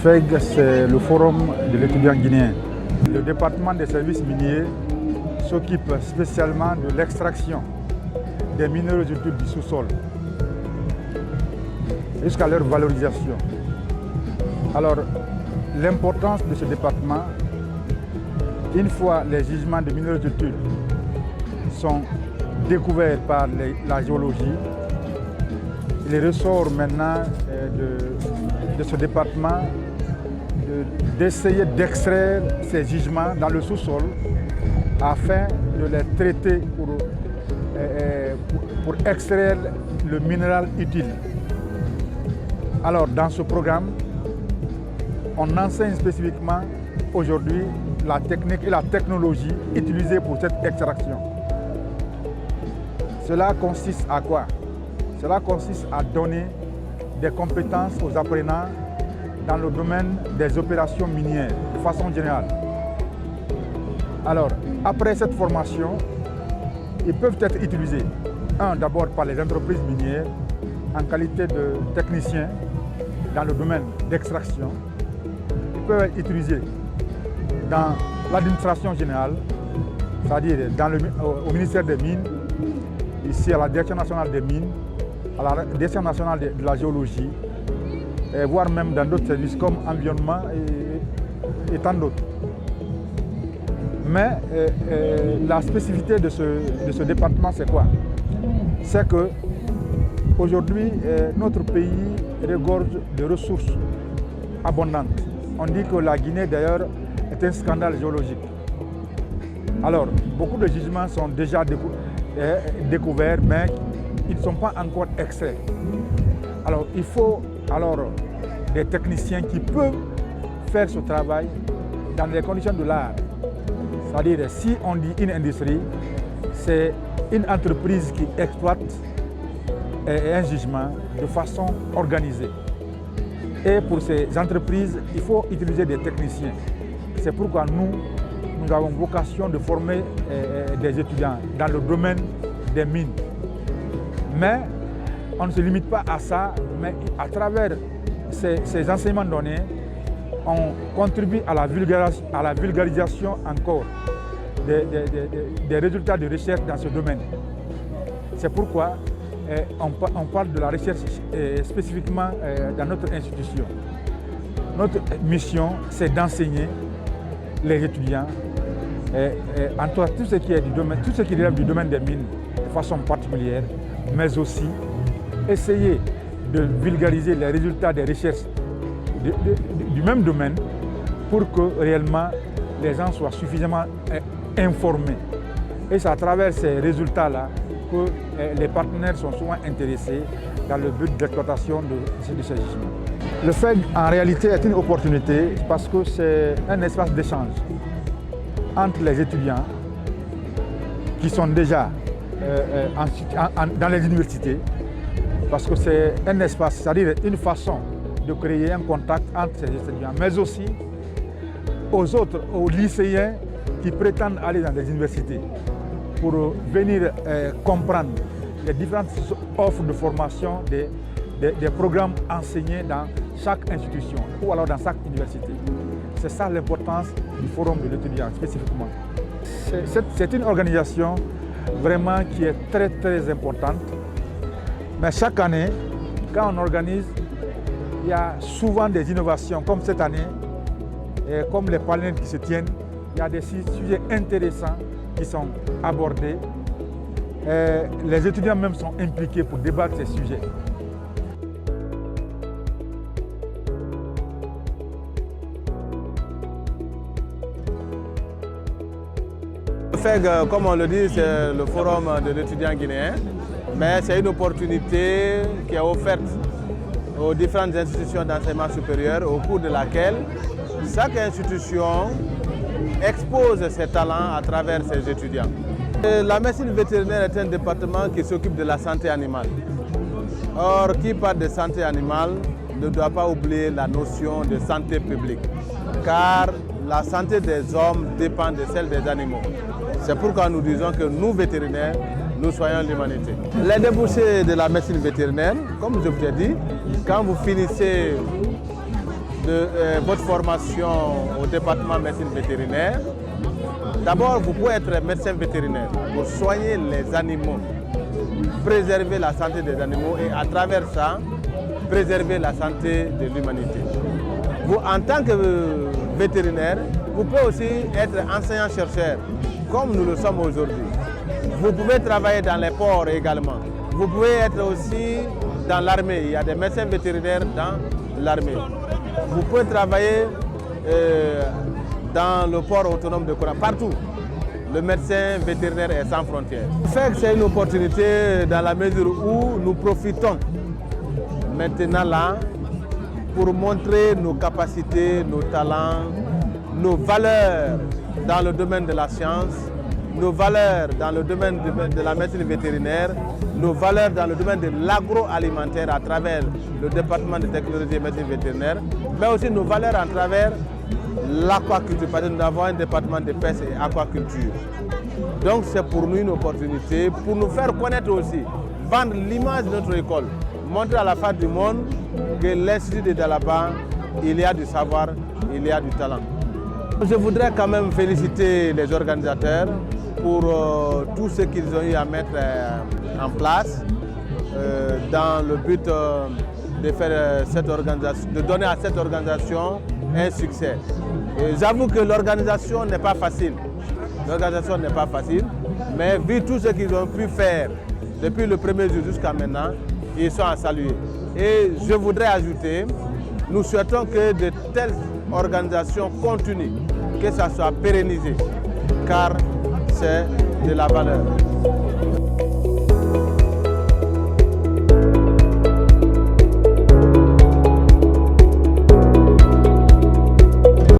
FEG, c'est le forum de l'étudiant guinéen. Le département des services miniers s'occupe spécialement de l'extraction des minéraux utiles du sous-sol jusqu'à leur valorisation. Alors, l'importance de ce département, une fois les gisements de minéraux utiles sont découverts par la géologie, il ressort maintenant de ce département d'essayer d'extraire ces gisements dans le sous-sol afin de les traiter pour extraire le minéral utile. Alors, dans ce programme, on enseigne spécifiquement aujourd'hui la technique et la technologie utilisée pour cette extraction. Cela consiste à quoi? Cela consiste à donner des compétences aux apprenants dans le domaine des opérations minières, de façon générale. Alors, après cette formation, ils peuvent être utilisés, d'abord par les entreprises minières, en qualité de techniciens dans le domaine d'extraction. Ils peuvent être utilisés dans l'administration générale, c'est-à-dire au ministère des Mines, ici à la Direction nationale des Mines, à la Direction nationale de la géologie, et voire même dans d'autres services comme environnement et tant d'autres. Mais la spécificité de ce département, c'est quoi? C'est que aujourd'hui, notre pays regorge de ressources abondantes. On dit que la Guinée, d'ailleurs, est un scandale géologique. Alors, beaucoup de gisements sont déjà découverts, mais ils ne sont pas encore extraits. Alors, il faut des techniciens qui peuvent faire ce travail dans les conditions de l'art. C'est-à-dire, si on dit une industrie, c'est une entreprise qui exploite un gisement de façon organisée. Et pour ces entreprises, il faut utiliser des techniciens. C'est pourquoi nous avons vocation de former des étudiants dans le domaine des mines. Mais on ne se limite pas à ça, mais à travers ces enseignements donnés, on contribue à la vulgarisation encore des résultats de recherche dans ce domaine. C'est pourquoi on parle de la recherche spécifiquement dans notre institution. Notre mission, c'est d'enseigner les étudiants, en tout cas tout ce qui relève du domaine des mines de façon particulière, mais aussi essayer de vulgariser les résultats des recherches du même domaine pour que réellement les gens soient suffisamment informés. Et c'est à travers ces résultats-là que les partenaires sont souvent intéressés dans le but d'exploitation de ces gisements. Le FEG, en réalité, est une opportunité parce que c'est un espace d'échange entre les étudiants qui sont déjà dans les universités, parce que c'est un espace, c'est-à-dire une façon de créer un contact entre ces étudiants, mais aussi aux lycéens qui prétendent aller dans les universités pour venir comprendre les différentes offres de formation des programmes enseignés dans chaque institution ou alors dans chaque université. C'est ça l'importance du forum de l'étudiant spécifiquement. C'est une organisation vraiment qui est très très importante. Mais chaque année, quand on organise, il y a souvent des innovations comme cette année, et comme les panels qui se tiennent, il y a des sujets intéressants qui sont abordés. Et les étudiants même sont impliqués pour débattre ces sujets. Le FEG, comme on le dit, c'est le forum de l'étudiant guinéen, mais c'est une opportunité qui est offerte aux différentes institutions d'enseignement supérieur au cours de laquelle chaque institution expose ses talents à travers ses étudiants. La médecine vétérinaire est un département qui s'occupe de la santé animale. Or, qui parle de santé animale ne doit pas oublier la notion de santé publique, car la santé des hommes dépend de celle des animaux. C'est pourquoi nous disons que nous, vétérinaires, nous soyons l'humanité. Les débouchés de la médecine vétérinaire, comme je vous ai dit, quand vous finissez de votre formation au département médecine vétérinaire. D'abord, vous pouvez être médecin vétérinaire pour soigner les animaux, préserver la santé des animaux et à travers ça, préserver la santé de l'humanité. Vous, en tant que vétérinaire, vous pouvez aussi être enseignant-chercheur, comme nous le sommes aujourd'hui. Vous pouvez travailler dans les ports également. Vous pouvez être aussi dans l'armée. Il y a des médecins vétérinaires dans l'armée. Vous pouvez travailler dans le port autonome de Kora, partout. Le médecin vétérinaire est sans frontières. C'est une opportunité dans la mesure où nous profitons maintenant là pour montrer nos capacités, nos talents, nos valeurs dans le domaine de la science, nos valeurs dans le domaine de la médecine vétérinaire, nos valeurs dans le domaine de l'agroalimentaire à travers le département de technologie et médecine vétérinaire, mais aussi nos valeurs à travers l'aquaculture, parce que nous avons un département de pêche et aquaculture. Donc c'est pour nous une opportunité, pour nous faire connaître aussi, vendre l'image de notre école, montrer à la face du monde que l'Institut de Dalaba, il y a du savoir, il y a du talent. Je voudrais quand même féliciter les organisateurs pour tout ce qu'ils ont eu à mettre en place dans le but de faire cette organisation, de donner à cette organisation un succès. J'avoue que l'organisation n'est pas facile. L'organisation n'est pas facile, mais vu tout ce qu'ils ont pu faire depuis le premier jour jusqu'à maintenant, ils sont à saluer. Et je voudrais ajouter, nous souhaitons que de telles organisations continuent, que ça soit pérennisé, car c'est de la valeur.